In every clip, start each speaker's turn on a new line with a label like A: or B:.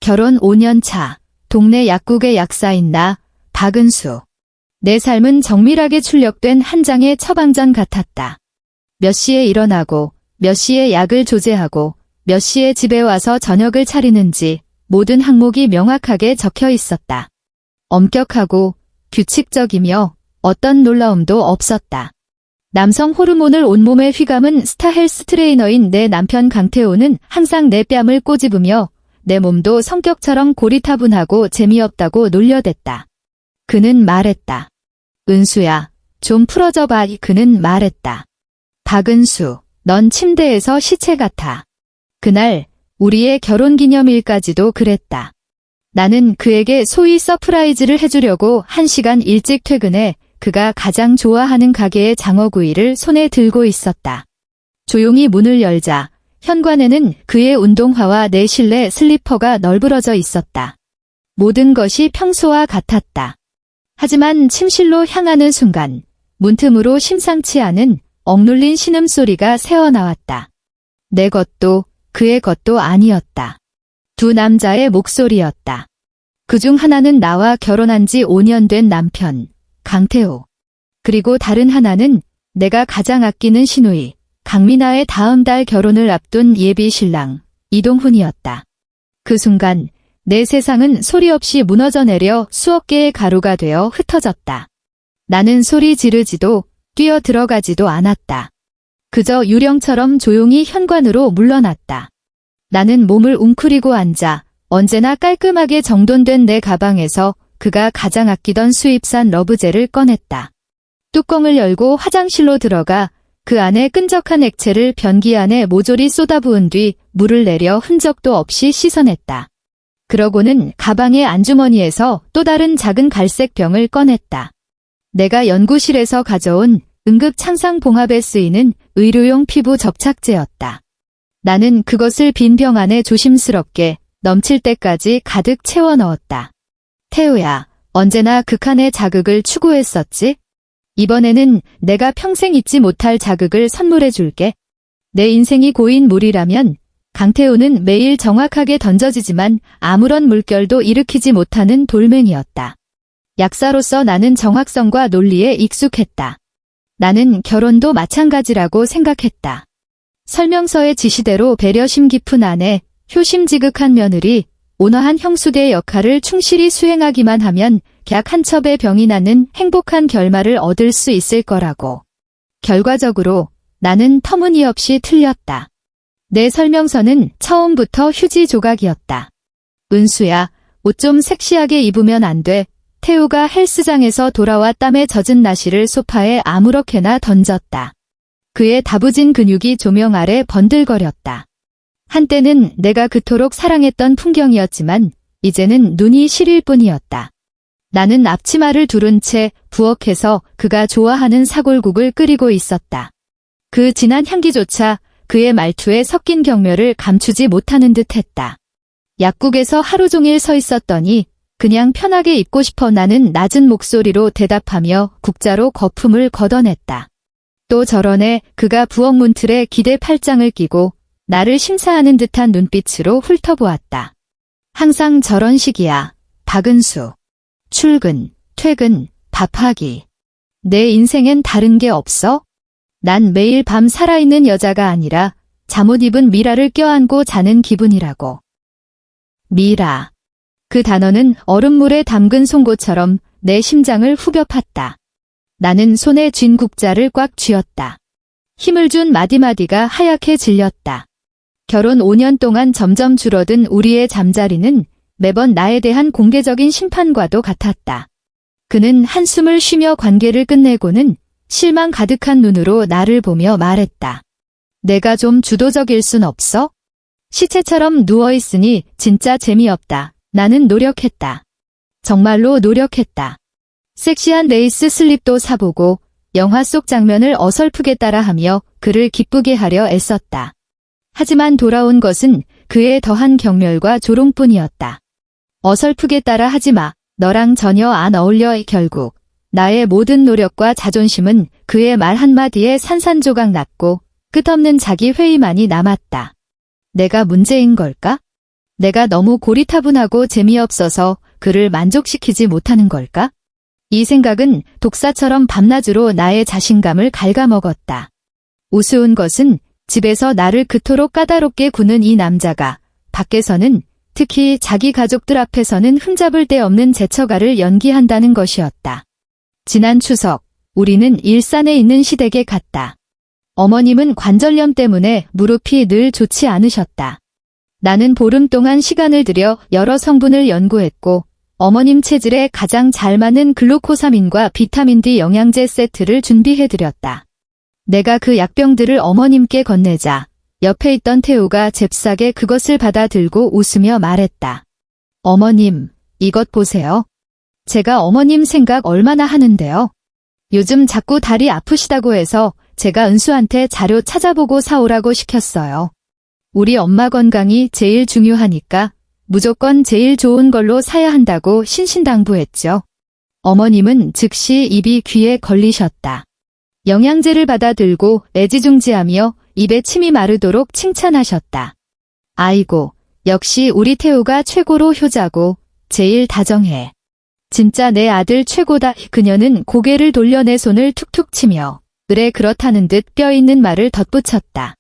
A: 결혼 5년 차, 동네 약국의 약사인 나, 박은수. 내 삶은 정밀하게 출력된 한 장의 처방전 같았다. 몇 시에 일어나고, 몇 시에 약을 조제하고, 몇 시에 집에 와서 저녁을 차리는지 모든 항목이 명확하게 적혀 있었다. 엄격하고 규칙적이며 어떤 놀라움도 없었다. 남성 호르몬을 온몸에 휘감은 스타 헬스 트레이너인 내 남편 강태호는 항상 내 뺨을 꼬집으며 내 몸도 성격처럼 고리타분하고 재미없다고 놀려댔다. 그는 말했다. 은수야, 좀 풀어져 봐. 그는 말했다. 박은수, 넌 침대에서 시체 같아. 그날 우리의 결혼기념일까지도 그랬다. 나는 그에게 소위 서프라이즈를 해주려고 1시간 일찍 퇴근해 그가 가장 좋아하는 가게의 장어구이를 손에 들고 있었다. 조용히 문을 열자 현관에는 그의 운동화와 내 실내 슬리퍼가 널브러져 있었다. 모든 것이 평소와 같았다. 하지만 침실로 향하는 순간 문틈으로 심상치 않은 억눌린 신음소리가 새어나왔다. 내 것도 그의 것도 아니었다. 두 남자의 목소리였다. 그중 하나는 나와 결혼한 지 5년 된 남편, 강태호. 그리고 다른 하나는 내가 가장 아끼는 시누이, 강민아의 다음 달 결혼을 앞둔 예비 신랑, 이동훈이었다. 그 순간 내 세상은 소리 없이 무너져 내려 수억 개의 가루가 되어 흩어졌다. 나는 소리 지르지도 뛰어 들어가지도 않았다. 그저 유령처럼 조용히 현관으로 물러났다. 나는 몸을 웅크리고 앉아 언제나 깔끔하게 정돈된 내 가방에서 그가 가장 아끼던 수입산 러브젤을 꺼냈다. 뚜껑을 열고 화장실로 들어가 그 안에 끈적한 액체를 변기 안에 모조리 쏟아부은 뒤 물을 내려 흔적도 없이 씻어냈다. 그러고는 가방의 안주머니에서 또 다른 작은 갈색 병을 꺼냈다. 내가 연구실에서 가져온 응급창상봉합에 쓰이는 의료용 피부 접착제였다. 나는 그것을 빈 병 안에 조심스럽게 넘칠 때까지 가득 채워 넣었다. 태우야, 언제나 극한의 자극을 추구했었지? 이번에는 내가 평생 잊지 못할 자극을 선물해 줄게. 내 인생이 고인 물이라면 강태우는 매일 정확하게 던져지지만 아무런 물결도 일으키지 못하는 돌멩이였다. 약사로서 나는 정확성과 논리에 익숙했다. 나는 결혼도 마찬가지라고 생각했다. 설명서의 지시대로 배려심 깊은 아내, 효심지극한 며느리, 온화한 형수대의 역할을 충실히 수행하기만 하면 약 한 첩의 병이 나는 행복한 결말을 얻을 수 있을 거라고. 결과적으로 나는 터무니없이 틀렸다. 내 설명서는 처음부터 휴지 조각이었다. 은수야, 옷 좀 섹시하게 입으면 안 돼. 태우가 헬스장에서 돌아와 땀에 젖은 나시를 소파에 아무렇게나 던졌다. 그의 다부진 근육이 조명 아래 번들거렸다. 한때는 내가 그토록 사랑했던 풍경이었지만 이제는 눈이 시릴 뿐이었다. 나는 앞치마를 두른 채 부엌에서 그가 좋아하는 사골국을 끓이고 있었다. 그 진한 향기조차 그의 말투에 섞인 경멸을 감추지 못하는 듯했다. 약국에서 하루 종일 서 있었더니 그냥 편하게 입고 싶어. 나는 낮은 목소리로 대답하며 국자로 거품을 걷어냈다. 또 저런에 그가 부엌 문틀에 기대 팔짱을 끼고 나를 심사하는 듯한 눈빛으로 훑어보았다. 항상 저런 식이야, 박은수. 출근, 퇴근, 밥하기. 내 인생엔 다른 게 없어? 난 매일 밤 살아있는 여자가 아니라 잠옷 입은 미라를 껴안고 자는 기분이라고. 미라. 그 단어는 얼음물에 담근 송곳처럼 내 심장을 후벼 팠다. 나는 손에 쥔 국자를 꽉 쥐었다. 힘을 준 마디마디가 하얗게 질렸다. 결혼 5년 동안 점점 줄어든 우리의 잠자리는 매번 나에 대한 공개적인 심판과도 같았다. 그는 한숨을 쉬며 관계를 끝내고는 실망 가득한 눈으로 나를 보며 말했다. 내가 좀 주도적일 순 없어? 시체처럼 누워있으니 진짜 재미없다. 나는 노력했다. 정말로 노력했다. 섹시한 레이스 슬립도 사보고 영화 속 장면을 어설프게 따라하며 그를 기쁘게 하려 애썼다. 하지만 돌아온 것은 그의 더한 경멸과 조롱뿐이었다. 어설프게 따라 하지 마. 너랑 전혀 안 어울려. 결국 나의 모든 노력과 자존심은 그의 말 한마디에 산산조각 났고 끝없는 자기 회의만이 남았다. 내가 문제인 걸까? 내가 너무 고리타분하고 재미없어서 그를 만족시키지 못하는 걸까? 이 생각은 독사처럼 밤낮으로 나의 자신감을 갉아먹었다. 우스운 것은 집에서 나를 그토록 까다롭게 구는 이 남자가 밖에서는, 특히 자기 가족들 앞에서는 흠잡을 데 없는 제처가를 연기한다는 것이었다. 지난 추석, 우리는 일산에 있는 시댁에 갔다. 어머님은 관절염 때문에 무릎이 늘 좋지 않으셨다. 나는 보름 동안 시간을 들여 여러 성분을 연구했고 어머님 체질에 가장 잘 맞는 글루코사민과 비타민 D 영양제 세트를 준비해드렸다. 내가 그 약병들을 어머님께 건네자 옆에 있던 태우가 잽싸게 그것을 받아 들고 웃으며 말했다. 어머님, 이것 보세요. 제가 어머님 생각 얼마나 하는데요. 요즘 자꾸 다리 아프시다고 해서 제가 은수한테 자료 찾아보고 사오라고 시켰어요. 우리 엄마 건강이 제일 중요하니까 무조건 제일 좋은 걸로 사야 한다고 신신당부했죠. 어머님은 즉시 입이 귀에 걸리셨다. 영양제를 받아 들고 애지중지하며 입에 침이 마르도록 칭찬하셨다. 아이고, 역시 우리 태우가 최고로 효자고 제일 다정해. 진짜 내 아들 최고다. 그녀는 고개를 돌려 내 손을 툭툭 치며 그래 그렇다는 듯 뼈 있는 말을 덧붙였다.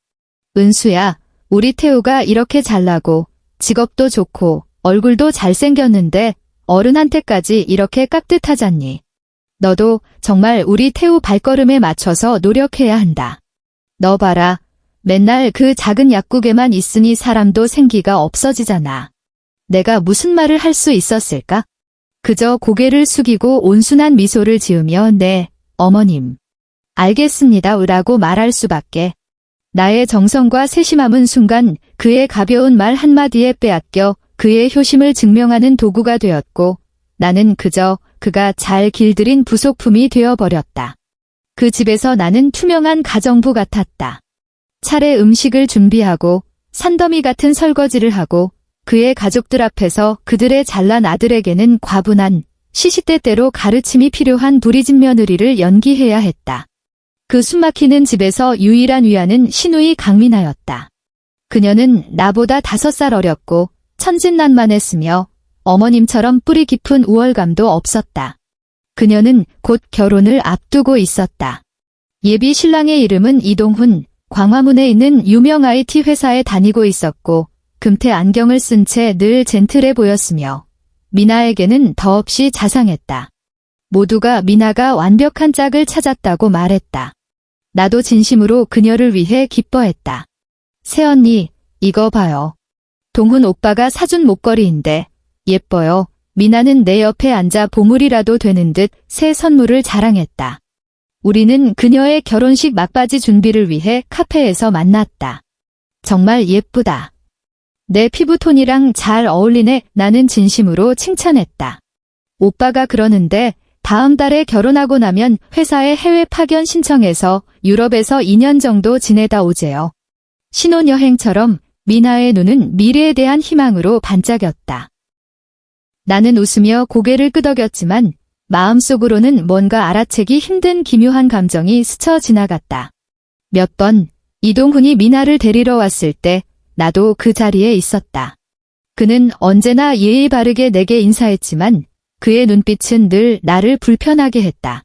A: 은수야, 우리 태우가 이렇게 잘나고 직업도 좋고 얼굴도 잘생겼는데 어른한테까지 이렇게 깍듯하잖니. 너도 정말 우리 태우 발걸음에 맞춰서 노력해야 한다. 너 봐라. 맨날 그 작은 약국에만 있으니 사람도 생기가 없어지잖아. 내가 무슨 말을 할 수 있었을까? 그저 고개를 숙이고 온순한 미소를 지으며 네, 어머님. 알겠습니다. 라고 말할 수밖에. 나의 정성과 세심함은 순간 그의 가벼운 말 한마디에 빼앗겨 그의 효심을 증명하는 도구가 되었고 나는 그저 그가 잘 길들인 부속품이 되어버렸다. 그 집에서 나는 투명한 가정부 같았다. 차례 음식을 준비하고 산더미 같은 설거지를 하고 그의 가족들 앞에서 그들의 잘난 아들에게는 과분한 시시때때로 가르침이 필요한 부리집 며느리를 연기해야 했다. 그 숨막히는 집에서 유일한 위안은 시누이 강민아였다. 그녀는 나보다 5살 어렸고 천진난만했으며 어머님처럼 뿌리 깊은 우월감도 없었다. 그녀는 곧 결혼을 앞두고 있었다. 예비 신랑의 이름은 이동훈, 광화문에 있는 유명 IT 회사에 다니고 있었고 금태 안경을 쓴 채 늘 젠틀해 보였으며 미나에게는 더없이 자상했다. 모두가 미나가 완벽한 짝을 찾았다고 말했다. 나도 진심으로 그녀를 위해 기뻐했다. 새언니, 이거 봐요. 동훈 오빠가 사준 목걸이인데 예뻐요. 미나는 내 옆에 앉아 보물이라도 되는 듯 새 선물을 자랑했다. 우리는 그녀의 결혼식 막바지 준비를 위해 카페에서 만났다. 정말 예쁘다. 내 피부톤이랑 잘 어울리네. 나는 진심으로 칭찬했다. 오빠가 그러는데 다음 달에 결혼하고 나면 회사에 해외 파견 신청해서 유럽에서 2년 정도 지내다 오재요. 신혼여행처럼 미나의 눈은 미래에 대한 희망으로 반짝였다. 나는 웃으며 고개를 끄덕였지만 마음속으로는 뭔가 알아채기 힘든 기묘한 감정이 스쳐 지나갔다. 몇 번 이동훈이 미나를 데리러 왔을 때 나도 그 자리에 있었다. 그는 언제나 예의 바르게 내게 인사했지만 그의 눈빛은 늘 나를 불편하게 했다.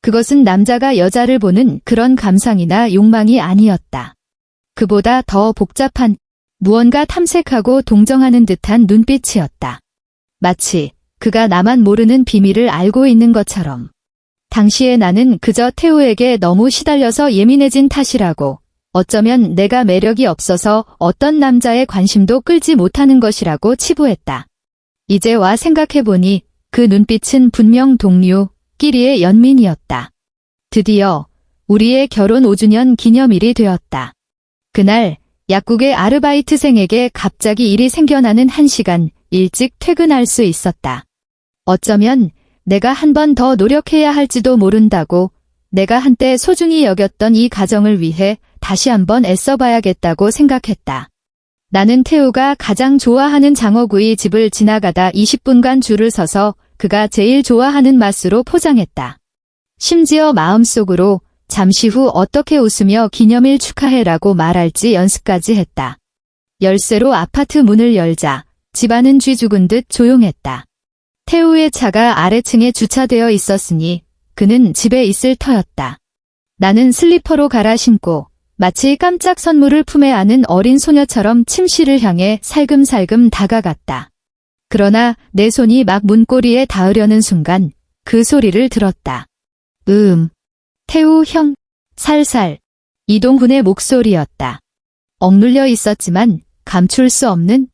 A: 그것은 남자가 여자를 보는 그런 감상이나 욕망이 아니었다. 그보다 더 복잡한 무언가 탐색하고 동정하는 듯한 눈빛이었다. 마치 그가 나만 모르는 비밀을 알고 있는 것처럼. 당시에 나는 그저 태우에게 너무 시달려서 예민해진 탓이라고, 어쩌면 내가 매력이 없어서 어떤 남자의 관심도 끌지 못하는 것이라고 치부했다. 이제 와 생각해보니 그 눈빛은 분명 동료끼리의 연민이었다. 드디어 우리의 결혼 5주년 기념일이 되었다. 그날 약국의 아르바이트생에게 갑자기 일이 생겨나는 1시간 일찍 퇴근할 수 있었다. 어쩌면 내가 한 번 더 노력해야 할지도 모른다고, 내가 한때 소중히 여겼던 이 가정을 위해 다시 한번 애써봐야겠다고 생각했다. 나는 태우가 가장 좋아하는 장어구이 집을 지나가다 20분간 줄을 서서 그가 제일 좋아하는 맛으로 포장했다. 심지어 마음속으로 잠시 후 어떻게 웃으며 기념일 축하해라고 말할지 연습까지 했다. 열쇠로 아파트 문을 열자 집안은 쥐 죽은 듯 조용했다. 태우의 차가 아래층에 주차되어 있었으니 그는 집에 있을 터였다. 나는 슬리퍼로 갈아 신고 마치 깜짝 선물을 품에 안은 어린 소녀처럼 침실을 향해 살금살금 다가갔다. 그러나 내 손이 막 문고리에 닿으려는 순간 그 소리를 들었다. 태우 형, 살살. 이동훈의 목소리였다. 억눌려 있었지만 감출 수 없는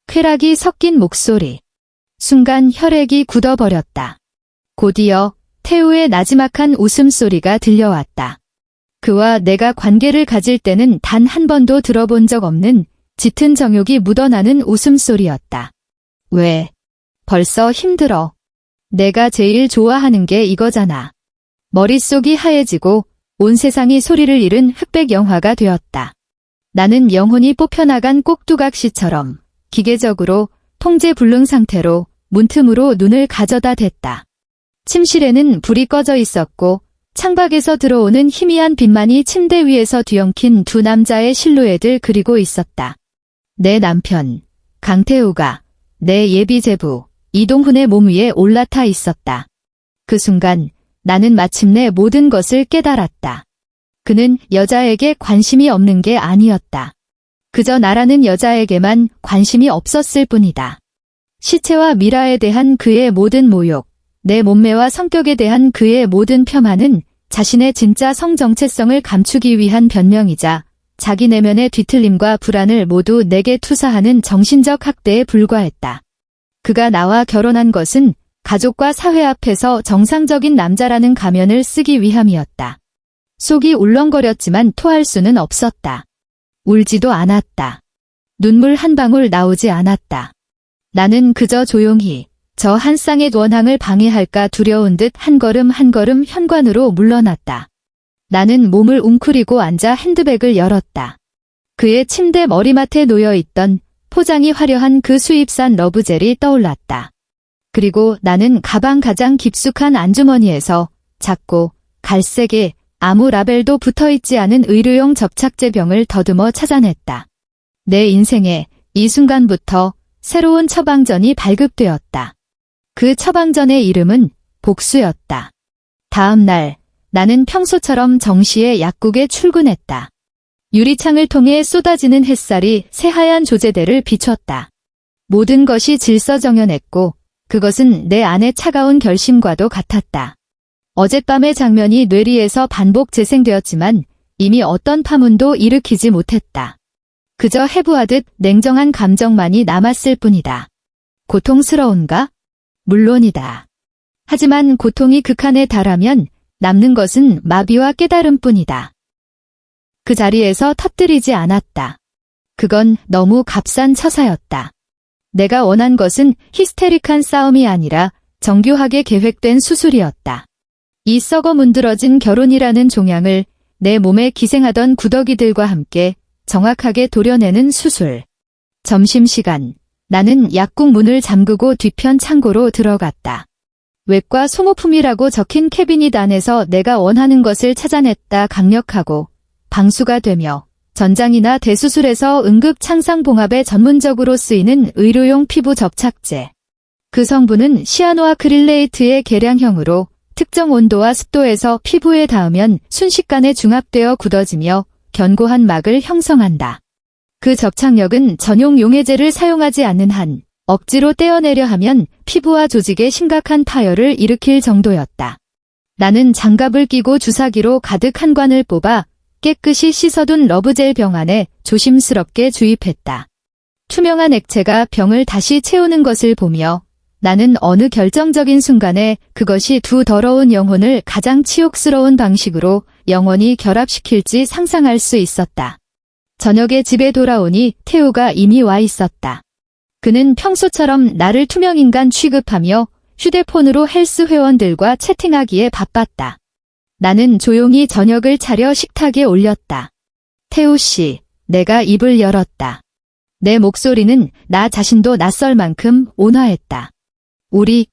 A: 쾌락이 섞인 목소리. 순간 혈액이 굳어버렸다. 곧이어 태우의 나지막한 웃음소리가 들려왔다. 그와 내가 관계를 가질 때는 단 한 번도 들어본 적 없는 짙은 정욕이 묻어나는 웃음소리였다. 왜? 벌써 힘들어. 내가 제일 좋아하는 게 이거잖아. 머릿속이 하얘지고 온 세상이 소리를 잃은 흑백 영화가 되었다. 나는 영혼이 뽑혀나간 꼭두각시처럼 기계적으로 통제 불능 상태로 문틈으로 눈을 가져다 댔다. 침실에는 불이 꺼져 있었고 창밖에서 들어오는 희미한 빛만이 침대 위에서 뒤엉킨 두 남자의 실루엣을 그리고 있었다. 내 남편, 강태우가 내 예비 제부, 이동훈의 몸 위에 올라타 있었다. 그 순간 나는 마침내 모든 것을 깨달았다. 그는 여자에게 관심이 없는 게 아니었다. 그저 나라는 여자에게만 관심이 없었을 뿐이다. 시체와 미라에 대한 그의 모든 모욕, 내 몸매와 성격에 대한 그의 모든 폄하는 자신의 진짜 성정체성을 감추기 위한 변명이자 자기 내면의 뒤틀림과 불안을 모두 내게 투사하는 정신적 학대에 불과했다. 그가 나와 결혼한 것은 가족과 사회 앞에서 정상적인 남자라는 가면을 쓰기 위함이었다. 속이 울렁거렸지만 토할 수는 없었다. 울지도 않았다. 눈물 한 방울 나오지 않았다. 나는 그저 조용히 저 한 쌍의 원항을 방해할까 두려운 듯 한 걸음 한 걸음 현관으로 물러났다. 나는 몸을 웅크리고 앉아 핸드백을 열었다. 그의 침대 머리맡에 놓여있던 포장이 화려한 그 수입산 러브젤이 떠올랐다. 그리고 나는 가방 가장 깊숙한 안주머니에서 작고 갈색에 아무 라벨도 붙어있지 않은 의료용 접착제 병을 더듬어 찾아냈다. 내 인생에 이 순간부터 새로운 처방전이 발급되었다. 그 처방전의 이름은 복수였다. 다음 날 나는 평소처럼 정시에 약국에 출근했다. 유리창을 통해 쏟아지는 햇살이 새하얀 조제대를 비췄다. 모든 것이 질서정연했고 그것은 내 안의 차가운 결심과도 같았다. 어젯밤의 장면이 뇌리에서 반복 재생되었지만 이미 어떤 파문도 일으키지 못했다. 그저 해부하듯 냉정한 감정만이 남았을 뿐이다. 고통스러운가? 물론이다. 하지만 고통이 극한에 달하면 남는 것은 마비와 깨달음뿐이다. 그 자리에서 터뜨리지 않았다. 그건 너무 값싼 처사였다. 내가 원한 것은 히스테릭한 싸움이 아니라 정교하게 계획된 수술이었다. 이 썩어 문드러진 결혼이라는 종양을 내 몸에 기생하던 구더기들과 함께 정확하게 도려내는 수술. 점심시간, 나는 약국 문을 잠그고 뒤편 창고로 들어갔다. 외과 소모품이라고 적힌 캐비닛 안에서 내가 원하는 것을 찾아냈다. 강력하고 방수가 되며 전장이나 대수술에서 응급창상봉합에 전문적으로 쓰이는 의료용 피부 접착제. 그 성분은 시아노아크릴레이트의 계량형으로 특정 온도와 습도에서 피부에 닿으면 순식간에 중합되어 굳어지며 견고한 막을 형성한다. 그 접착력은 전용 용해제를 사용하지 않는 한 억지로 떼어내려 하면 피부와 조직에 심각한 파열을 일으킬 정도였다. 나는 장갑을 끼고 주사기로 가득 한 관을 뽑아 깨끗이 씻어둔 러브젤 병 안에 조심스럽게 주입했다. 투명한 액체가 병을 다시 채우는 것을 보며 나는 어느 결정적인 순간에 그것이 두 더러운 영혼을 가장 치욕스러운 방식으로 영원히 결합시킬지 상상할 수 있었다. 저녁에 집에 돌아오니 태우가 이미 와 있었다. 그는 평소처럼 나를 투명인간 취급하며 휴대폰으로 헬스 회원들과 채팅하기에 바빴다. 나는 조용히 저녁을 차려 식탁에 올렸다. 태우 씨, 내가 입을 열었다. 내 목소리는 나 자신도 낯설 만큼 온화했다. 우리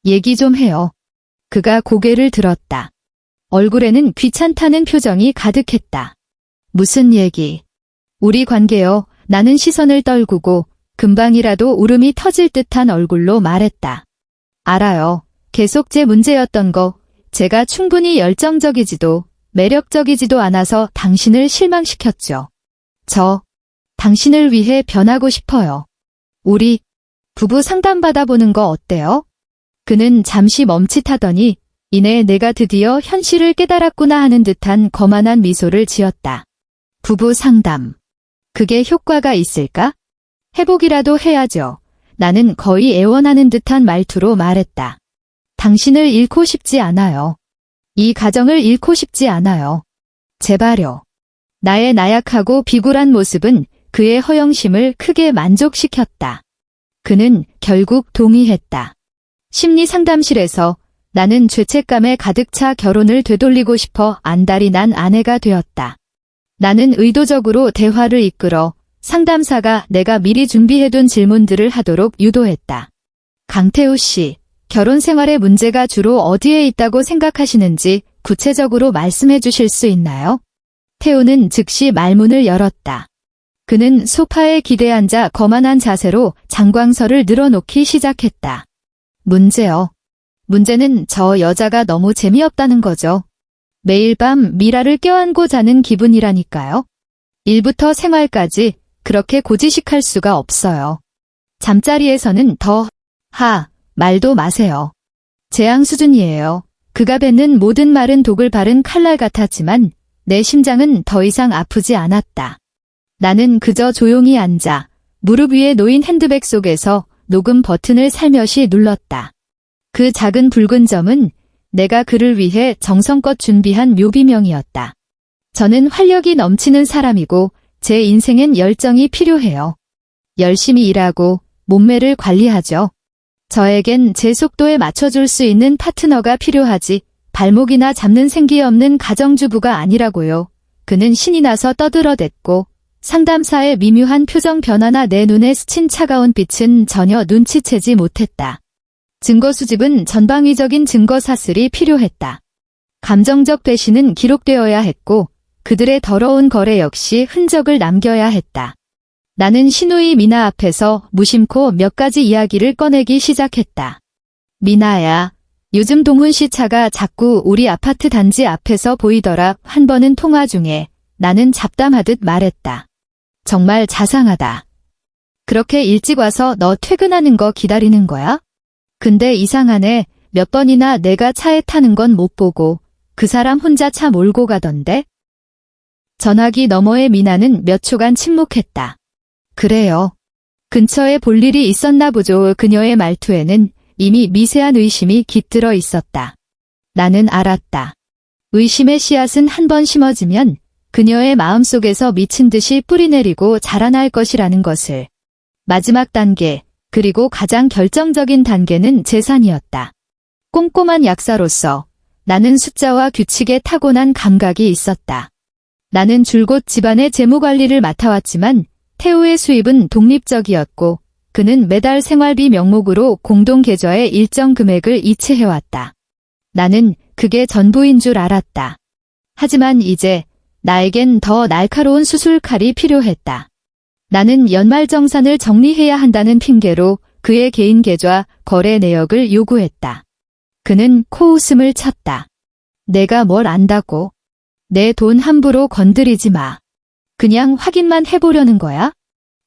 A: 얘기 좀 해요. 그가 고개를 들었다. 얼굴에는 귀찮다는 표정이 가득했다. 무슨 얘기? 우리 관계요. 나는 시선을 떨구고 금방이라도 울음이 터질 듯한 얼굴로 말했다. 알아요. 계속 제 문제였던 거. 제가 충분히 열정적이지도 매력적이지도 않아서 당신을 실망시켰죠. 저 당신을 위해 변하고 싶어요. 우리 부부 상담 받아보는 거 어때요? 그는 잠시 멈칫하더니 이내 내가 드디어 현실을 깨달았구나 하는 듯한 거만한 미소를 지었다. 부부 상담. 그게 효과가 있을까? 해보기라도 해야죠. 나는 거의 애원하는 듯한 말투로 말했다. 당신을 잃고 싶지 않아요. 이 가정을 잃고 싶지 않아요. 제발요. 나의 나약하고 비굴한 모습은 그의 허영심을 크게 만족시켰다. 그는 결국 동의했다. 심리상담실에서 나는 죄책감에 가득 차 결혼을 되돌리고 싶어 안달이 난 아내가 되었다. 나는 의도적으로 대화를 이끌어 상담사가 내가 미리 준비해둔 질문들을 하도록 유도했다. 강태우 씨, 결혼 생활의 문제가 주로 어디에 있다고 생각하시는지 구체적으로 말씀해 주실 수 있나요? 태우는 즉시 말문을 열었다. 그는 소파에 기대 앉아 거만한 자세로 장광설을 늘어놓기 시작했다. 문제요. 문제는 저 여자가 너무 재미없다는 거죠. 매일 밤 미라를 껴안고 자는 기분이라니까요. 일부터 생활까지 그렇게 고지식할 수가 없어요. 잠자리에서는 말도 마세요. 재앙 수준이에요. 그가 뱉는 모든 말은 독을 바른 칼날 같았지만 내 심장은 더 이상 아프지 않았다. 나는 그저 조용히 앉아 무릎 위에 놓인 핸드백 속에서 녹음 버튼을 살며시 눌렀다. 그 작은 붉은 점은 내가 그를 위해 정성껏 준비한 묘비명이었다. 저는 활력이 넘치는 사람이고 제 인생엔 열정이 필요해요. 열심히 일하고 몸매를 관리하죠. 저에겐 제 속도에 맞춰줄 수 있는 파트너가 필요하지 발목이나 잡는 생기 없는 가정주부가 아니라고요. 그는 신이 나서 떠들어댔고 상담사의 미묘한 표정 변화나 내 눈에 스친 차가운 빛은 전혀 눈치채지 못했다. 증거 수집은 전방위적인 증거 사슬이 필요했다. 감정적 배신은 기록되어야 했고 그들의 더러운 거래 역시 흔적을 남겨야 했다. 나는 신우이 미나 앞에서 무심코 몇 가지 이야기를 꺼내기 시작했다. 미나야, 요즘 동훈 씨 차가 자꾸 우리 아파트 단지 앞에서 보이더라. 한 번은 통화 중에 나는 잡담하듯 말했다. 정말 자상하다. 그렇게 일찍 와서 너 퇴근하는 거 기다리는 거야? 근데 이상하네. 몇 번이나 내가 차에 타는 건 못 보고 그 사람 혼자 차 몰고 가던데? 전화기 너머의 미나는 몇 초간 침묵했다. 그래요. 근처에 볼 일이 있었나 보죠. 그녀의 말투에는 이미 미세한 의심이 깃들어 있었다. 나는 알았다. 의심의 씨앗은 한 번 심어지면 그녀의 마음속에서 미친 듯이 뿌리내리고 자라날 것이라는 것을. 마지막 단계, 그리고 가장 결정적인 단계는 재산이었다. 꼼꼼한 약사로서 나는 숫자와 규칙에 타고난 감각이 있었다. 나는 줄곧 집안의 재무관리를 맡아왔지만 태우의 수입은 독립적이었고 그는 매달 생활비 명목으로 공동계좌에 일정 금액을 이체해왔다. 나는 그게 전부인 줄 알았다. 하지만 이제 나에겐 더 날카로운 수술칼이 필요했다. 나는 연말정산을 정리해야 한다는 핑계로 그의 개인 계좌 거래 내역을 요구했다. 그는 코웃음을 쳤다. 내가 뭘 안다고? 내 돈 함부로 건드리지 마. 그냥 확인만 해보려는 거야?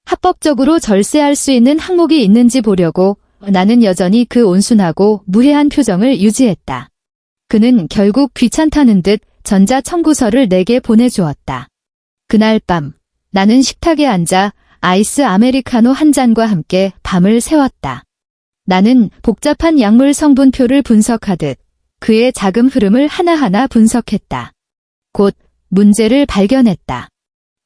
A: 합법적으로 절세할 수 있는 항목이 있는지 보려고. 나는 여전히 그 온순하고 무해한 표정을 유지했다. 그는 결국 귀찮다는 듯 전자청구서를 내게 보내주었다. 그날 밤 나는 식탁에 앉아 아이스 아메리카노 한 잔과 함께 밤을 새웠다. 나는 복잡한 약물 성분표를 분석하듯 그의 자금 흐름을 하나하나 분석했다. 곧 문제를 발견했다.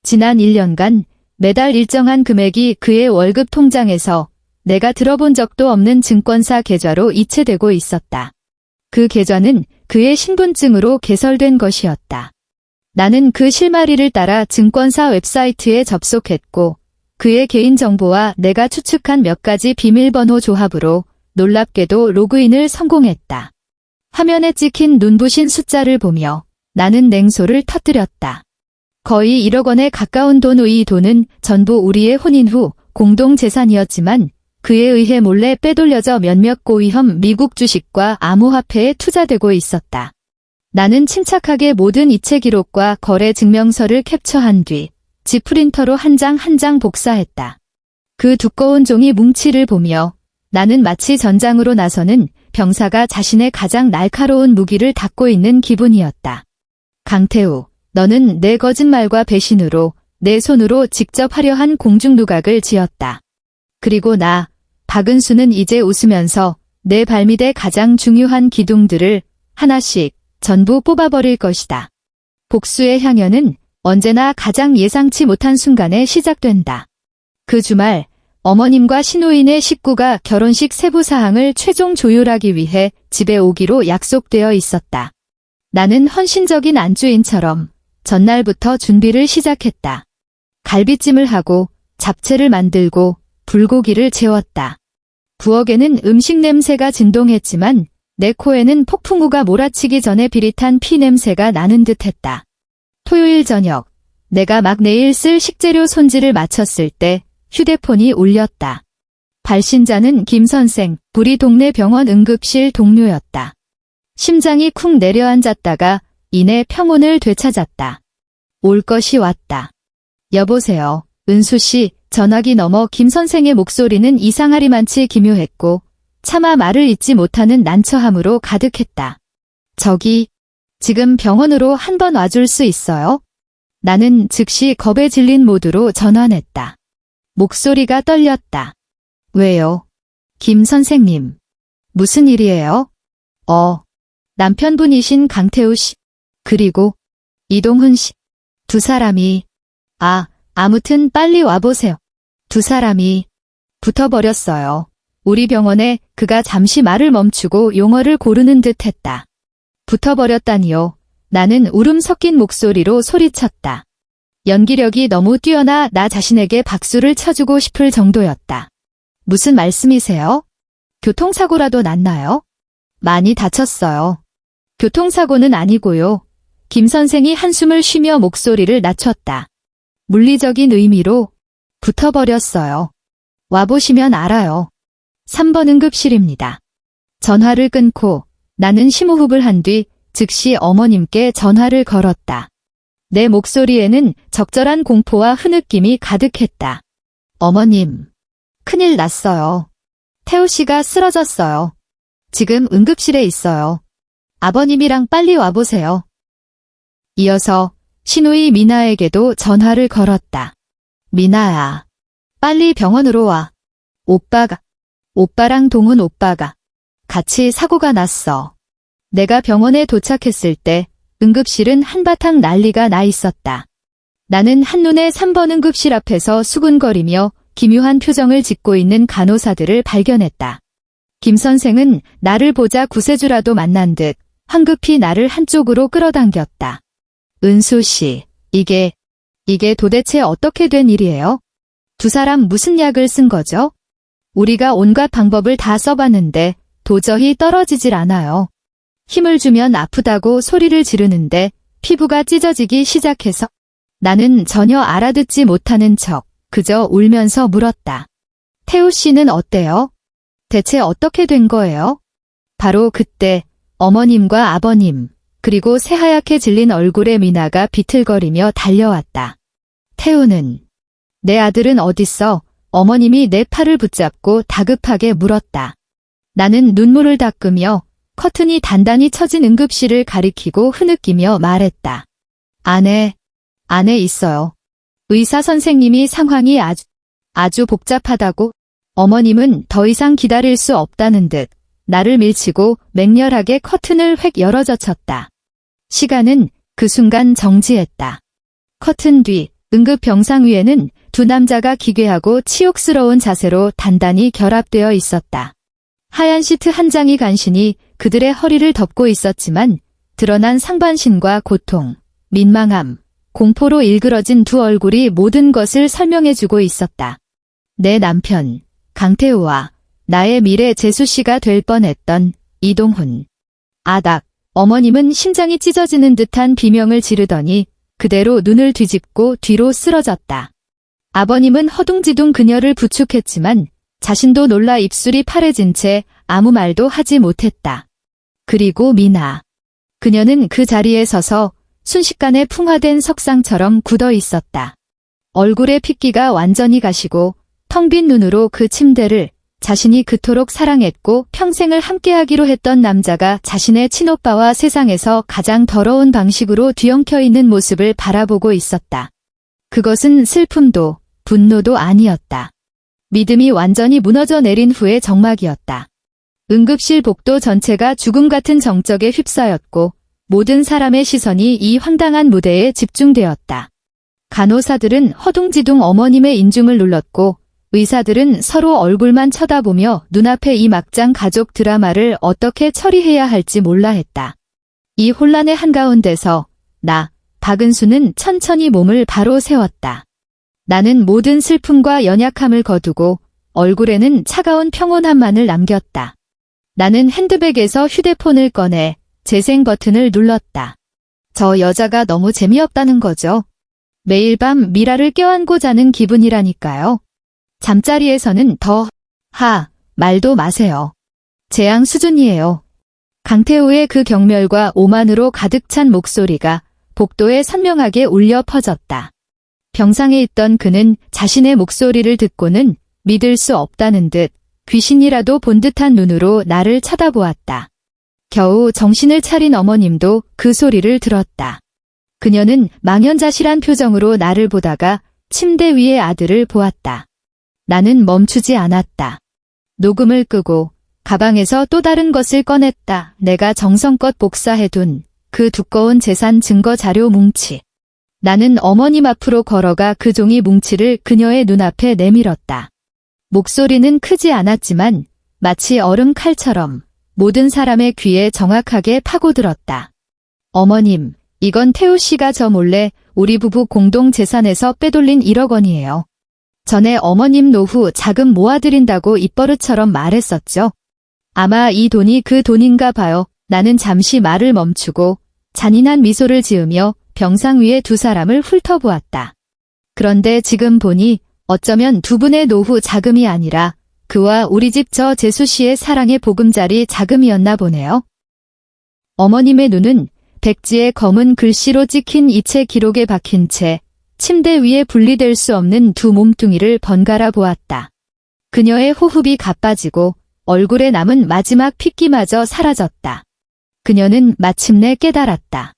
A: 지난 1년간 매달 일정한 금액이 그의 월급 통장에서 내가 들어본 적도 없는 증권사 계좌로 이체되고 있었다. 그 계좌는 그의 신분증으로 개설된 것이었다. 나는 그 실마리를 따라 증권사 웹사이트에 접속했고 그의 개인정보와 내가 추측한 몇 가지 비밀번호 조합으로 놀랍게도 로그인을 성공했다. 화면에 찍힌 눈부신 숫자를 보며 나는 냉소를 터뜨렸다. 거의 1억 원에 가까운 돈. 이 돈은 전부 우리의 혼인 후 공동 재산이었지만 그에 의해 몰래 빼돌려져 몇몇 고위험 미국 주식과 암호화폐에 투자되고 있었다. 나는 침착하게 모든 이체 기록과 거래 증명서를 캡처한 뒤 지프린터로 한 장 한 장 복사했다. 그 두꺼운 종이 뭉치를 보며 나는 마치 전장으로 나서는 병사가 자신의 가장 날카로운 무기를 닫고 있는 기분이었다. 강태우, 너는 내 거짓말과 배신으로 내 손으로 직접 화려한 공중누각을 지었다. 그리고 나, 박은수는 이제 웃으면서 내 발밑의 가장 중요한 기둥들을 하나씩 전부 뽑아버릴 것이다. 복수의 향연은 언제나 가장 예상치 못한 순간에 시작된다. 그 주말, 어머님과 신우인의 식구가 결혼식 세부 사항을 최종 조율하기 위해 집에 오기로 약속되어 있었다. 나는 헌신적인 안주인처럼 전날부터 준비를 시작했다. 갈비찜을 하고 잡채를 만들고 불고기를 재웠다. 부엌에는 음식 냄새가 진동했지만 내 코에는 폭풍우가 몰아치기 전에 비릿한 피 냄새가 나는 듯했다. 토요일 저녁, 내가 막 내일 쓸 식재료 손질을 마쳤을 때 휴대폰이 울렸다. 발신자는 김 선생, 우리 동네 병원 응급실 동료였다. 심장이 쿵 내려앉았다가 이내 평온을 되찾았다. 올 것이 왔다. 여보세요, 은수 씨. 전화기 너머 김 선생의 목소리는 이상하리만치 기묘했고 차마 말을 잇지 못하는 난처함으로 가득했다. 저기, 지금 병원으로 한번 와줄 수 있어요? 나는 즉시 겁에 질린 모드로 전환했다. 목소리가 떨렸다. 왜요? 김 선생님. 무슨 일이에요? 남편분이신 강태우 씨, 그리고 이동훈 씨. 두 사람이, 아무튼 빨리 와보세요. 두 사람이 붙어버렸어요. 우리 병원에. 그가 잠시 말을 멈추고 용어를 고르는 듯 했다. 붙어버렸다니요. 나는 울음 섞인 목소리로 소리쳤다. 연기력이 너무 뛰어나 나 자신에게 박수를 쳐주고 싶을 정도였다. 무슨 말씀이세요? 교통사고라도 났나요? 많이 다쳤어요. 교통사고는 아니고요. 김 선생이 한숨을 쉬며 목소리를 낮췄다. 물리적인 의미로 붙어버렸어요. 와보시면 알아요. 3번 응급실입니다. 전화를 끊고 나는 심호흡을 한 뒤 즉시 어머님께 전화를 걸었다. 내 목소리에는 적절한 공포와 흐느낌이 가득했다. 어머님, 큰일 났어요. 태우 씨가 쓰러졌어요. 지금 응급실에 있어요. 아버님이랑 빨리 와보세요. 이어서 신우이 미나에게도 전화를 걸었다. 미나야, 빨리 병원으로 와. 오빠랑 동훈 오빠가 같이 사고가 났어. 내가 병원에 도착했을 때 응급실은 한바탕 난리가 나 있었다. 나는 한눈에 3번 응급실 앞에서 수군거리며 기묘한 표정을 짓고 있는 간호사들을 발견했다. 김 선생은 나를 보자 구세주라도 만난 듯 황급히 나를 한쪽으로 끌어당겼다. 은수 씨, 이게 도대체 어떻게 된 일이에요? 두 사람 무슨 약을 쓴 거죠? 우리가 온갖 방법을 다 써봤는데 도저히 떨어지질 않아요. 힘을 주면 아프다고 소리를 지르는데 피부가 찢어지기 시작해서 나는 전혀 알아듣지 못하는 척 그저 울면서 물었다. 태우 씨는 어때요? 대체 어떻게 된 거예요? 바로 그때 어머님과 아버님 그리고 새하얗게 질린 얼굴의 미나가 비틀거리며 달려왔다. 태우는 내 아들은 어딨어? 어머님이 내 팔을 붙잡고 다급하게 물었다. 나는 눈물을 닦으며 커튼이 단단히 쳐진 응급실을 가리키고 흐느끼며 말했다. 안에 있어요. 의사 선생님이 상황이 아주 복잡하다고. 어머님은 더 이상 기다릴 수 없다는 듯 나를 밀치고 맹렬하게 커튼을 획 열어젖혔다. 시간은 그 순간 정지했다. 커튼 뒤 응급 병상 위에는 두 남자가 기괴하고 치욕스러운 자세로 단단히 결합되어 있었다. 하얀 시트 한 장이 간신히 그들의 허리를 덮고 있었지만 드러난 상반신과 고통, 민망함, 공포로 일그러진 두 얼굴이 모든 것을 설명해주고 있었다. 내 남편, 강태우와 나의 미래 재수씨가 될 뻔했던 이동훈. 아닥, 어머님은 심장이 찢어지는 듯한 비명을 지르더니 그대로 눈을 뒤집고 뒤로 쓰러졌다. 아버님은 허둥지둥 그녀를 부축했지만 자신도 놀라 입술이 파래진 채 아무 말도 하지 못했다. 그리고 미나. 그녀는 그 자리에 서서 순식간에 풍화된 석상처럼 굳어 있었다. 얼굴에 핏기가 완전히 가시고 텅 빈 눈으로 그 침대를, 자신이 그토록 사랑했고 평생을 함께하기로 했던 남자가 자신의 친오빠와 세상에서 가장 더러운 방식으로 뒤엉켜 있는 모습을 바라보고 있었다. 그것은 슬픔도 분노도 아니었다. 믿음이 완전히 무너져 내린 후의 정막이었다. 응급실 복도 전체가 죽음 같은 정적에 휩싸였고 모든 사람의 시선이 이 황당한 무대에 집중되었다. 간호사들은 허둥지둥 어머님의 인중을 눌렀고 의사들은 서로 얼굴만 쳐다보며 눈앞의 이 막장 가족 드라마를 어떻게 처리해야 할지 몰라 했다. 이 혼란의 한가운데서 나, 박은수는 천천히 몸을 바로 세웠다. 나는 모든 슬픔과 연약함을 거두고 얼굴에는 차가운 평온함만을 남겼다. 나는 핸드백에서 휴대폰을 꺼내 재생 버튼을 눌렀다. 저 여자가 너무 재미없다는 거죠. 매일 밤 미라를 껴안고 자는 기분이라니까요. 잠자리에서는 말도 마세요. 재앙 수준이에요. 강태우의 그 경멸과 오만으로 가득 찬 목소리가 복도에 선명하게 울려 퍼졌다. 병상에 있던 그는 자신의 목소리를 듣고는 믿을 수 없다는 듯 귀신이라도 본 듯한 눈으로 나를 쳐다보았다. 겨우 정신을 차린 어머님도 그 소리를 들었다. 그녀는 망연자실한 표정으로 나를 보다가 침대 위의 아들을 보았다. 나는 멈추지 않았다. 녹음을 끄고 가방에서 또 다른 것을 꺼냈다. 내가 정성껏 복사해둔 그 두꺼운 재산 증거 자료 뭉치. 나는 어머님 앞으로 걸어가 그 종이 뭉치를 그녀의 눈앞에 내밀었다. 목소리는 크지 않았지만 마치 얼음 칼처럼 모든 사람의 귀에 정확하게 파고들었다. 어머님, 이건 태우 씨가 저 몰래 우리 부부 공동 재산에서 빼돌린 1억 원이에요. 전에 어머님 노후 자금 모아드린다고 입버릇처럼 말했었죠. 아마 이 돈이 그 돈인가 봐요. 나는 잠시 말을 멈추고 잔인한 미소를 지으며 병상 위에 두 사람을 훑어보았다. 그런데 지금 보니 어쩌면 두 분의 노후 자금이 아니라 그와 우리 집 저 재수 씨의 사랑의 보금자리 자금이었나 보네요. 어머님의 눈은 백지에 검은 글씨로 찍힌 이체 기록에 박힌 채 침대 위에 분리될 수 없는 두 몸뚱이를 번갈아 보았다. 그녀의 호흡이 가빠지고 얼굴에 남은 마지막 핏기마저 사라졌다. 그녀는 마침내 깨달았다.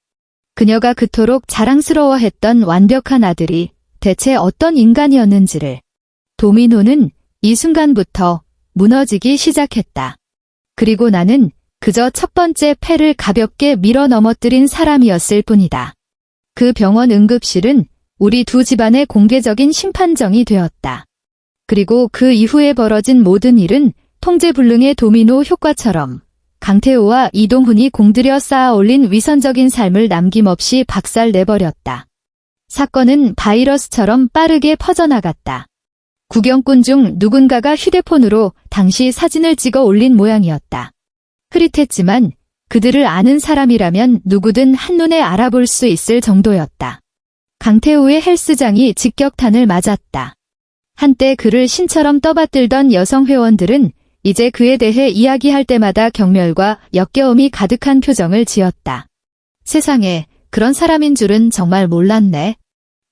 A: 그녀가 그토록 자랑스러워했던 완벽한 아들이 대체 어떤 인간이었는지를. 도미노는 이 순간부터 무너지기 시작했다. 그리고 나는 그저 첫 번째 패를 가볍게 밀어 넘어뜨린 사람이었을 뿐이다. 그 병원 응급실은 우리 두 집안의 공개적인 심판정이 되었다. 그리고 그 이후에 벌어진 모든 일은 통제불능의 도미노 효과처럼 강태우와 이동훈이 공들여 쌓아 올린 위선적인 삶을 남김없이 박살내버렸다. 사건은 바이러스처럼 빠르게 퍼져나갔다. 구경꾼 중 누군가가 휴대폰으로 당시 사진을 찍어 올린 모양이었다. 흐릿했지만 그들을 아는 사람이라면 누구든 한눈에 알아볼 수 있을 정도였다. 강태우의 헬스장이 직격탄을 맞았다. 한때 그를 신처럼 떠받들던 여성 회원들은 이제 그에 대해 이야기할 때마다 경멸과 역겨움이 가득한 표정을 지었다. 세상에, 그런 사람인 줄은 정말 몰랐네.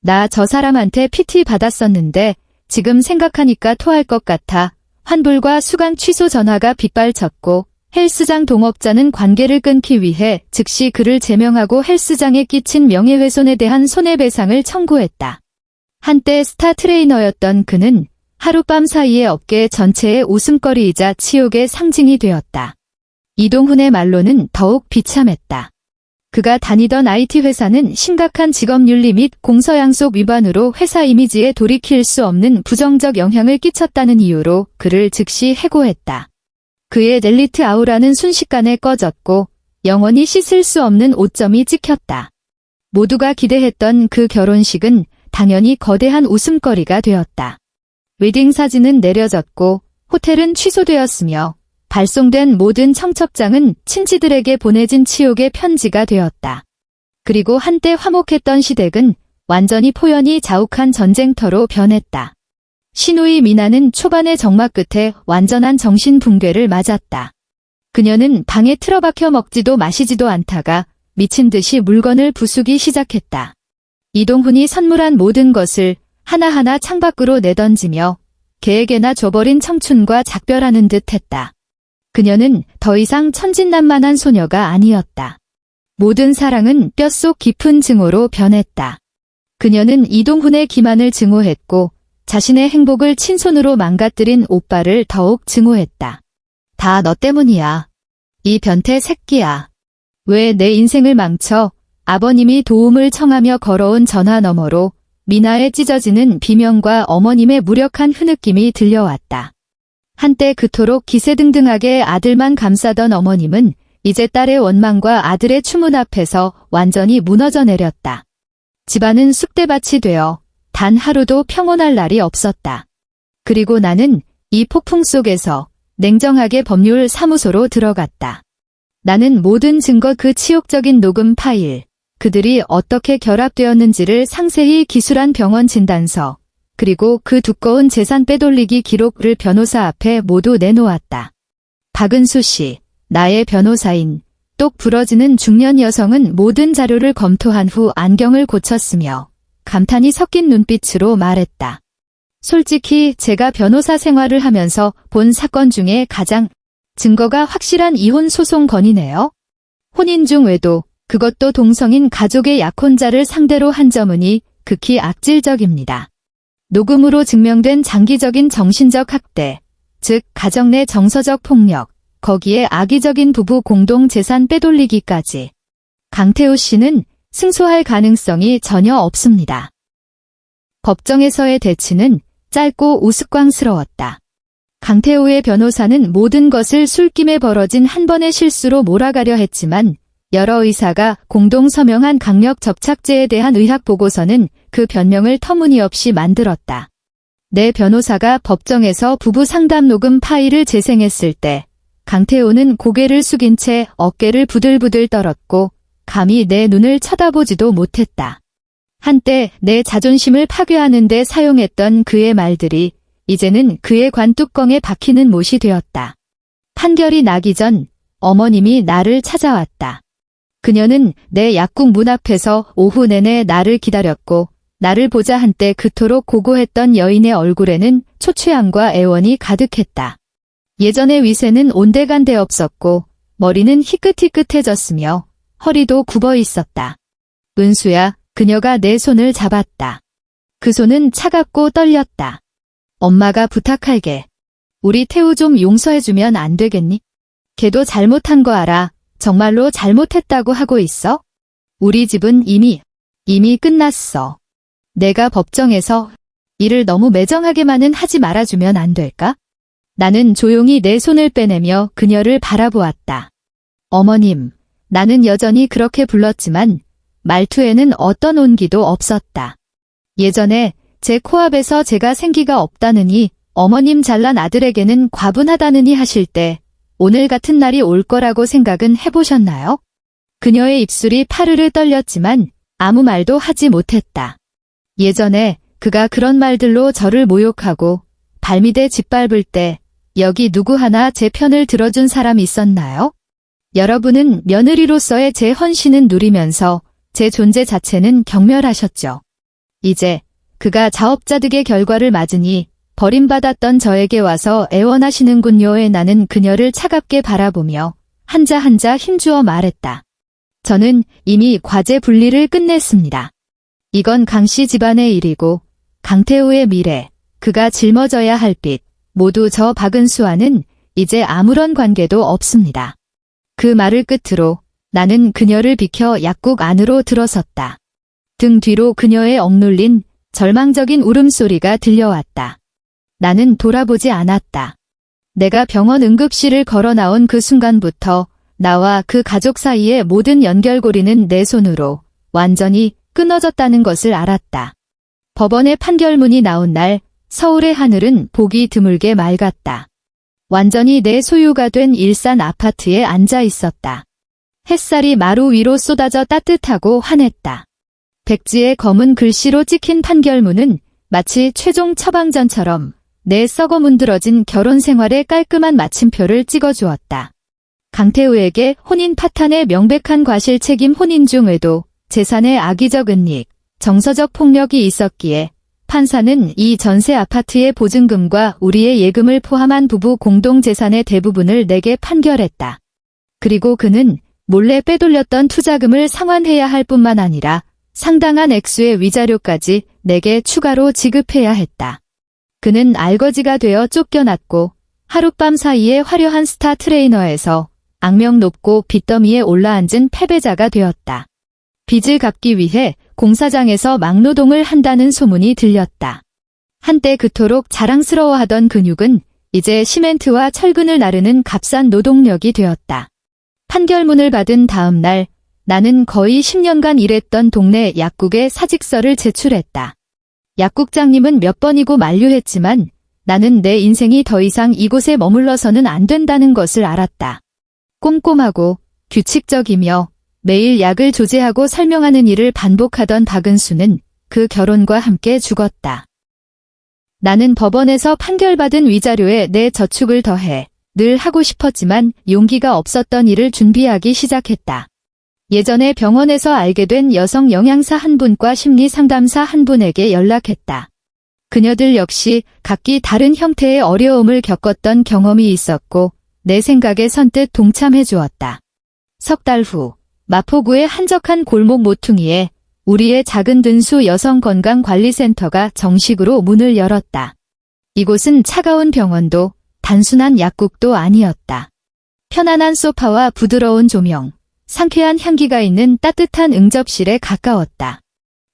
A: 나 저 사람한테 PT 받았었는데 지금 생각하니까 토할 것 같아. 환불과 수강 취소 전화가 빗발쳤고 헬스장 동업자는 관계를 끊기 위해 즉시 그를 제명하고 헬스장에 끼친 명예훼손에 대한 손해배상을 청구했다. 한때 스타 트레이너였던 그는 하룻밤 사이에 업계 전체의 웃음거리이자 치욕의 상징이 되었다. 이동훈의 말로는 더욱 비참했다. 그가 다니던 IT 회사는 심각한 직업윤리 및 공서양속 위반으로 회사 이미지에 돌이킬 수 없는 부정적 영향을 끼쳤다는 이유로 그를 즉시 해고했다. 그의 엘리트 아우라는 순식간에 꺼졌고 영원히 씻을 수 없는 오점이 찍혔다. 모두가 기대했던 그 결혼식은 당연히 거대한 웃음거리가 되었다. 웨딩 사진은 내려졌고 호텔은 취소되었으며 발송된 모든 청첩장은 친지들에게 보내진 치욕의 편지가 되었다. 그리고 한때 화목했던 시댁은 완전히 포연히 자욱한 전쟁터로 변했다. 시누이 미나는 초반의 적막 끝에 완전한 정신 붕괴를 맞았다. 그녀는 방에 틀어박혀 먹지도 마시지도 않다가 미친 듯이 물건을 부수기 시작했다. 이동훈이 선물한 모든 것을 하나하나 창밖으로 내던지며 개에게나 줘버린 청춘과 작별하는 듯 했다. 그녀는 더 이상 천진난만한 소녀가 아니었다. 모든 사랑은 뼛속 깊은 증오로 변했다. 그녀는 이동훈의 기만을 증오했고 자신의 행복을 친손으로 망가뜨린 오빠를 더욱 증오했다. 다 너 때문이야. 이 변태 새끼야. 왜 내 인생을 망쳐? 아버님이 도움을 청하며 걸어온 전화 너머로 미나의 찢어지는 비명과 어머님의 무력한 흐느낌이 들려왔다. 한때 그토록 기세등등하게 아들만 감싸던 어머님은 이제 딸의 원망과 아들의 추문 앞에서 완전히 무너져 내렸다. 집안은 쑥대밭이 되어 단 하루도 평온할 날이 없었다. 그리고 나는 이 폭풍 속에서 냉정하게 법률 사무소로 들어갔다. 나는 모든 증거 그 치욕적인 녹음 파일, 그들이 어떻게 결합되었는지를 상세히 기술한 병원 진단서, 그리고 그 두꺼운 재산 빼돌리기 기록을 변호사 앞에 모두 내놓았다. 박은수 씨, 나의 변호사인 똑 부러지는 중년 여성은 모든 자료를 검토한 후 안경을 고쳤으며 감탄이 섞인 눈빛으로 말했다. 솔직히 제가 변호사 생활을 하면서 본 사건 중에 가장 증거가 확실한 이혼 소송 건이네요. 혼인 중 외도, 그것도 동성인 가족의 약혼자를 상대로 한 점은이 극히 악질적입니다. 녹음으로 증명된 장기적인 정신적 학대, 즉 가정 내 정서적 폭력, 거기에 악의적인 부부 공동 재산 빼돌리기까지. 강태우 씨는 승소할 가능성이 전혀 없습니다. 법정에서의 대치는 짧고 우스꽝스러웠다. 강태우의 변호사는 모든 것을 술김에 벌어진 한 번의 실수로 몰아가려 했지만 여러 의사가 공동 서명한 강력 접착제에 대한 의학 보고서는 그 변명을 터무니없이 만들었다. 내 변호사가 법정에서 부부 상담 녹음 파일을 재생했을 때 강태우는 고개를 숙인 채 어깨를 부들부들 떨었고 감히 내 눈을 쳐다보지도 못했다. 한때 내 자존심을 파괴하는 데 사용했던 그의 말들이 이제는 그의 관뚜껑에 박히는 못이 되었다. 판결이 나기 전 어머님이 나를 찾아왔다. 그녀는 내 약국 문 앞에서 오후 내내 나를 기다렸고 나를 보자 한때 그토록 고고했던 여인의 얼굴에는 초췌함과 애원이 가득했다. 예전의 위세는 온데간데 없었고 머리는 희끗희끗해졌으며 허리도 굽어 있었다. 은수야, 그녀가 내 손을 잡았다. 그 손은 차갑고 떨렸다. 엄마가 부탁할게. 우리 태우 좀 용서해주면 안 되겠니? 걔도 잘못한 거 알아. 정말로 잘못했다고 하고 있어? 우리 집은 이미 끝났어. 내가 법정에서 일을 너무 매정하게만은 하지 말아주면 안 될까? 나는 조용히 내 손을 빼내며 그녀를 바라보았다. 어머님, 나는 여전히 그렇게 불렀지만 말투에는 어떤 온기도 없었다. 예전에 제 코앞에서 제가 생기가 없다느니 어머님 잘난 아들에게는 과분하다느니 하실 때 오늘 같은 날이 올 거라고 생각은 해보셨나요? 그녀의 입술이 파르르 떨렸지만 아무 말도 하지 못했다. 예전에 그가 그런 말들로 저를 모욕하고 발밑에 짓밟을 때 여기 누구 하나 제 편을 들어준 사람 있었나요? 여러분은 며느리로서의 제 헌신은 누리면서 제 존재 자체는 경멸하셨죠. 이제 그가 자업자득의 결과를 맞으니 버림받았던 저에게 와서 애원하시는군요에 나는 그녀를 차갑게 바라보며 한자 한자 힘주어 말했다. 저는 이미 과제 분리를 끝냈습니다. 이건 강씨 집안의 일이고 강태우의 미래, 그가 짊어져야 할 빚, 모두 저 박은수와는 이제 아무런 관계도 없습니다. 그 말을 끝으로 나는 그녀를 비켜 약국 안으로 들어섰다. 등 뒤로 그녀의 억눌린 절망적인 울음소리가 들려왔다. 나는 돌아보지 않았다. 내가 병원 응급실을 걸어 나온 그 순간부터 나와 그 가족 사이의 모든 연결고리는 내 손으로 완전히 끊어졌다는 것을 알았다. 법원의 판결문이 나온 날 서울의 하늘은 보기 드물게 맑았다. 완전히 내 소유가 된 일산 아파트에 앉아 있었다. 햇살이 마루 위로 쏟아져 따뜻하고 환했다. 백지에 검은 글씨로 찍힌 판결문은 마치 최종 처방전처럼 내 썩어 문드러진 결혼 생활에 깔끔한 마침표를 찍어주었다. 강태우에게 혼인 파탄의 명백한 과실 책임 혼인 중 외도, 재산의 악의적 은닉, 정서적 폭력이 있었기에 판사는 이 전세 아파트의 보증금과 우리의 예금을 포함한 부부 공동재산의 대부분을 내게 판결했다. 그리고 그는 몰래 빼돌렸던 투자금을 상환해야 할 뿐만 아니라 상당한 액수의 위자료까지 내게 추가로 지급해야 했다. 그는 알거지가 되어 쫓겨났고 하룻밤 사이에 화려한 스타 트레이너에서 악명 높고 빚더미에 올라앉은 패배자가 되었다. 빚을 갚기 위해 공사장에서 막노동을 한다는 소문이 들렸다. 한때 그토록 자랑스러워하던 근육은 이제 시멘트와 철근을 나르는 값싼 노동력이 되었다. 판결문을 받은 다음 날 나는 거의 10년간 일했던 동네 약국에 사직서를 제출했다. 약국장님은 몇 번이고 만류했지만 나는 내 인생이 더 이상 이곳에 머물러서는 안 된다는 것을 알았다. 꼼꼼하고 규칙적이며 매일 약을 조제하고 설명하는 일을 반복하던 박은수는 그 결혼과 함께 죽었다. 나는 법원에서 판결받은 위자료에 내 저축을 더해 늘 하고 싶었지만 용기가 없었던 일을 준비하기 시작했다. 예전에 병원에서 알게 된 여성 영양사 한 분과 심리상담사 한 분에게 연락했다. 그녀들 역시 각기 다른 형태의 어려움을 겪었던 경험이 있었고 내 생각에 선뜻 동참해 주었다. 석 달 후 마포구의 한적한 골목 모퉁이에 우리의 작은 든수 여성건강관리센터가 정식으로 문을 열었다. 이곳은 차가운 병원도 단순한 약국도 아니었다. 편안한 소파와 부드러운 조명, 상쾌한 향기가 있는 따뜻한 응접실에 가까웠다.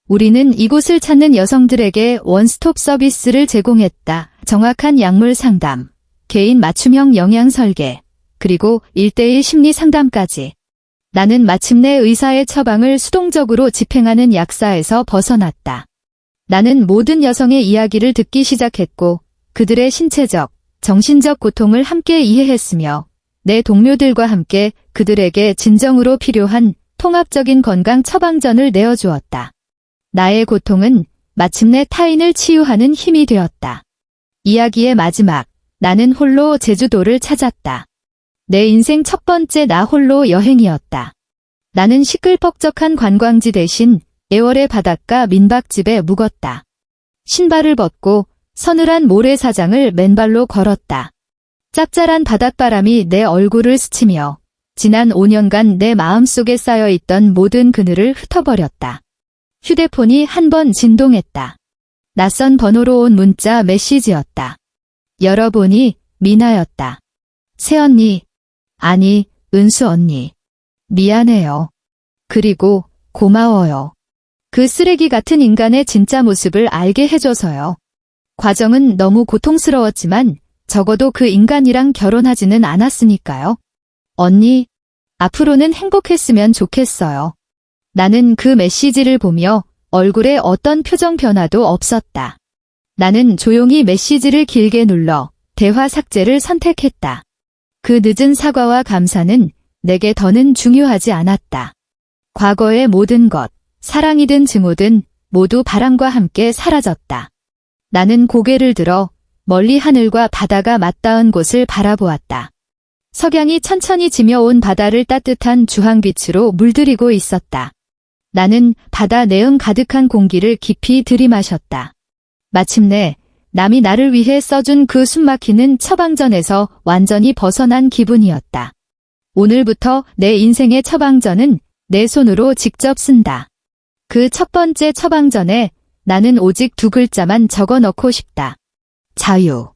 A: 우리는 이곳을 찾는 여성들에게 원스톱 서비스를 제공했다. 정확한 약물 상담, 개인 맞춤형 영양 설계, 그리고 1:1 심리 상담까지. 나는 마침내 의사의 처방을 수동적으로 집행하는 약사에서 벗어났다. 나는 모든 여성의 이야기를 듣기 시작했고 그들의 신체적, 정신적 고통을 함께 이해했으며 내 동료들과 함께 그들에게 진정으로 필요한 통합적인 건강 처방전을 내어주었다. 나의 고통은 마침내 타인을 치유하는 힘이 되었다. 이야기의 마지막, 나는 홀로 제주도를 찾았다. 내 인생 첫 번째 나 홀로 여행이었다. 나는 시끌벅적한 관광지 대신 애월의 바닷가 민박집에 묵었다. 신발을 벗고 서늘한 모래사장을 맨발로 걸었다. 짭짤한 바닷바람이 내 얼굴을 스치며 지난 5년간 내 마음속에 쌓여있던 모든 그늘을 흩어버렸다. 휴대폰이 한 번 진동했다. 낯선 번호로 온 문자 메시지였다. 열어보니 미나였다. 새언니, 아니, 은수 언니. 미안해요. 그리고 고마워요. 그 쓰레기 같은 인간의 진짜 모습을 알게 해줘서요. 과정은 너무 고통스러웠지만 적어도 그 인간이랑 결혼하지는 않았으니까요. 언니, 앞으로는 행복했으면 좋겠어요. 나는 그 메시지를 보며 얼굴에 어떤 표정 변화도 없었다. 나는 조용히 메시지를 길게 눌러 대화 삭제를 선택했다. 그 늦은 사과와 감사는 내게 더는 중요하지 않았다. 과거의 모든 것, 사랑이든 증오든 모두 바람과 함께 사라졌다. 나는 고개를 들어 멀리 하늘과 바다가 맞닿은 곳을 바라보았다. 석양이 천천히 지며 온 바다를 따뜻한 주황빛으로 물들이고 있었다. 나는 바다 내음 가득한 공기를 깊이 들이마셨다. 마침내 남이 나를 위해 써준 그 숨막히는 처방전에서 완전히 벗어난 기분이었다. 오늘부터 내 인생의 처방전은 내 손으로 직접 쓴다. 그 첫 번째 처방전에 나는 오직 두 글자만 적어 넣고 싶다. 자유.